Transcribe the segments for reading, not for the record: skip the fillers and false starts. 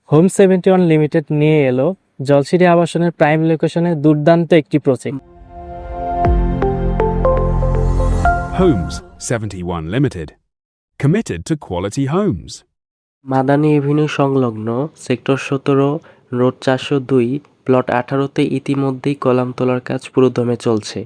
Home 71 limited নিয়ে এলো জলসিরি আবাসনের প্রাইম লোকেশনে দুর্দান্ত একটি project. Homes 71 Limited. Committed to quality homes. Madani Avenue সংলগ্ন সেক্টর 17 রোড 402 প্লট 18-তে ইতিমধ্যেই কলাম তোলার কাজ পুরোদমে চলছে।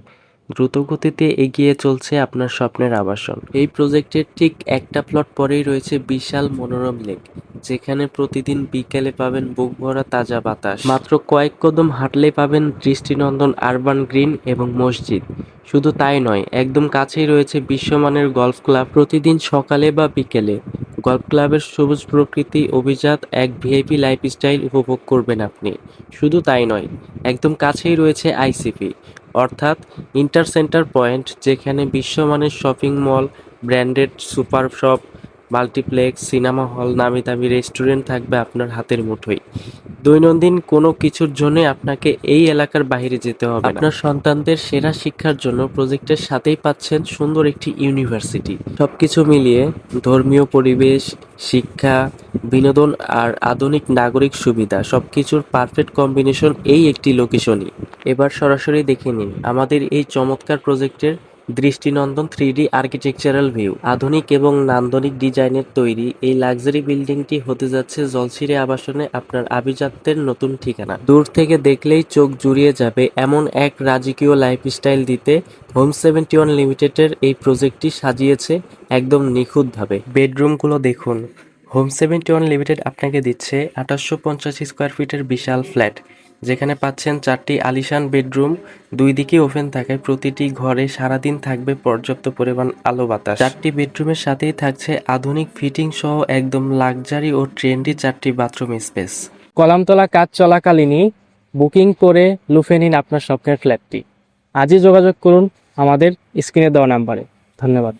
দ্রুতগতিতে এগিয়ে চলছে আপনার স্বপ্নের আবাসন। এই প্রজেক্টের ঠিক একটা প্লট পরেই রয়েছে বিশাল মনোরম লেক, যেখানে প্রতিদিন বিকেলে পাবেন বুক ভরা তাজা বাতাস। মাত্র কয়েক কদম হাঁটলেই পাবেন দৃষ্টিনন্দন আরবান গ্রিন এবং মসজিদ। শুধু তাই নয়, একদম কাছেই রয়েছে বিশ্বমানের গলফ ক্লাব। প্রতিদিন সকালে বা বিকেলে গলফ ক্লাবের সবুজ প্রকৃতি অভিজাত এক ভিআইপি লাইফস্টাইল উপভোগ করবেন আপনি। শুধু তাই নয়, একদম কাছেই রয়েছে আইসিপি অর্থাৎ ইন্টার সেন্টার পয়েন্ট, যেখানে বিশ্বমানের shopping mall, branded super shop, multiplex, cinema hall, নামি দামি রেস্টুরেন্ট থাকবে আপনার হাতের মুঠোয়। দৈনন্দিন কোনো কিছুর জন্য আপনাকে এই এলাকার বাইরে যেতে হবে না। আপনার সন্তানদের সেরা শিক্ষার জন্য প্রজেক্টের সাথেই পাচ্ছেন সুন্দর একটি ইউনিভার্সিটি। সবকিছু মিলিয়ে ধর্মীয় পরিবেশ, শিক্ষা, বিনোদন আর আধুনিক নাগরিক সুবিধা সবকিছুর পারফেক্ট কম্বিনেশন এই একটি লোকেশনই। এবার সরাসরি দেখে নিন আমাদের এই চমৎকার প্রজেক্টের দৃষ্টিনন্দন 3D আর্কিটেকচারাল ভিউ। আধুনিক এবং নান্দনিক ডিজাইনের তৈরি এই লাক্সারি বিল্ডিংটি হতে যাচ্ছে জলসিরি আবাসনে আপনার আভিজাত্যের নতুন ঠিকানা। দূর থেকে দেখলেই চোখ জুড়িয়ে যাবে এমন এক রাজকীয় লাইফস্টাইল দিতে হোম 71 লিমিটেডের এই প্রজেক্টটি সাজিয়েছে একদম নিখুঁতভাবে। বেডরুমগুলো দেখুন। হোম 71 লিমিটেড আপনাকে দিচ্ছে 2850 স্কোয়ার ফিটের বিশাল ফ্ল্যাট, যেখানে পাচ্ছেন 4টি আলিশান বেডরুম। দুই দিকে ওপেন থাকায় প্রতিটি ঘরে সারাদিন থাকবে পর্যাপ্ত পরিমাণ আলো বাতাস। 4টি বেডরুমের সাথেই থাকছে আধুনিক ফিটিং সহ একদম লাক্সারি ও ট্রেন্ডি 4টি বাথরুম স্পেস। কলামতলা কাজ চলাকালীনই বুকিং করে লুফে নিন আপনার স্বপ্নের ফ্ল্যাটটি। আজই যোগাযোগ করুন আমাদের স্ক্রিনে দেওয়া নাম্বারে। ধন্যবাদ।